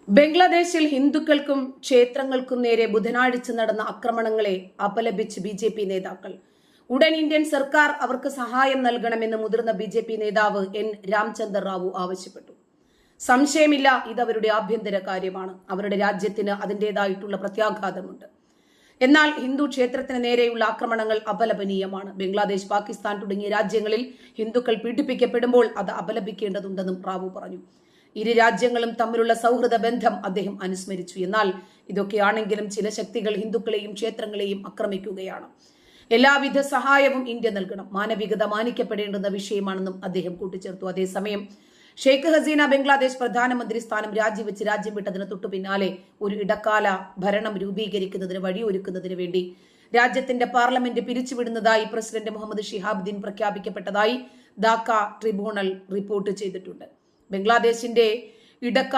ബംഗ്ലാദേശിൽ ഹിന്ദുക്കൾക്കും ക്ഷേത്രങ്ങൾക്കും നേരെ ബുധനാഴ്ച നടന്ന ആക്രമണങ്ങളെ അപലപിച്ച് ബിജെപി നേതാക്കൾ. ഉടൻ ഇന്ത്യൻ സർക്കാർ അവർക്ക് സഹായം നൽകണമെന്ന് മുതിർന്ന ബിജെപി നേതാവ് എൻ രാംചന്ദർ റാവു ആവശ്യപ്പെട്ടു. സംശയമില്ല, ഇതവരുടെ ആഭ്യന്തര കാര്യമാണ്. അവരുടെ രാജ്യത്തിന് അതിൻ്റെതായിട്ടുള്ള പ്രത്യാഘാതമുണ്ട്. എന്നാൽ ഹിന്ദു ക്ഷേത്രത്തിന് നേരെയുള്ള ആക്രമണങ്ങൾ അപലപനീയമാണ്. ബംഗ്ലാദേശ്, പാകിസ്ഥാൻ തുടങ്ങിയ രാജ്യങ്ങളിൽ ഹിന്ദുക്കൾ പീഡിപ്പിക്കപ്പെടുമ്പോൾ അത് അപലപിക്കേണ്ടതുണ്ടെന്നും റാവു പറഞ്ഞു. ഇരു രാജ്യങ്ങളും തമ്മിലുള്ള സൗഹൃദ ബന്ധം അദ്ദേഹം അനുസ്മരിച്ചു. എന്നാൽ ഇതൊക്കെയാണെങ്കിലും ചില ശക്തികൾ ഹിന്ദുക്കളെയും ക്ഷേത്രങ്ങളെയും ആക്രമിക്കുകയാണ്. എല്ലാവിധ സഹായവും ഇന്ത്യ നൽകണം. മാനവികത മാനിക്കപ്പെടേണ്ടുന്ന വിഷയമാണെന്നും അദ്ദേഹം കൂട്ടിച്ചേർത്തു. അതേസമയം ഷെയ്ഖ് ഹസീന ബംഗ്ലാദേശ് പ്രധാനമന്ത്രി സ്ഥാനം രാജിവെച്ച് രാജ്യം വിട്ടതിന് തൊട്ടു പിന്നാലെ ഒരു ഇടക്കാല ഭരണം രൂപീകരിക്കുന്നതിന് വഴിയൊരുക്കുന്നതിന് വേണ്ടി രാജ്യത്തിന്റെ പാർലമെന്റ് പിരിച്ചുവിടുന്നതായി പ്രസിഡന്റ് മുഹമ്മദ് ഷിഹാബുദ്ദീൻ പ്രഖ്യാപിക്കപ്പെട്ടതായി ധാക്ക ട്രിബ്യൂണൽ റിപ്പോർട്ട് ചെയ്തിട്ടുണ്ട്. ബംഗ്ലാദേശിന്റെ ഇടക്കാല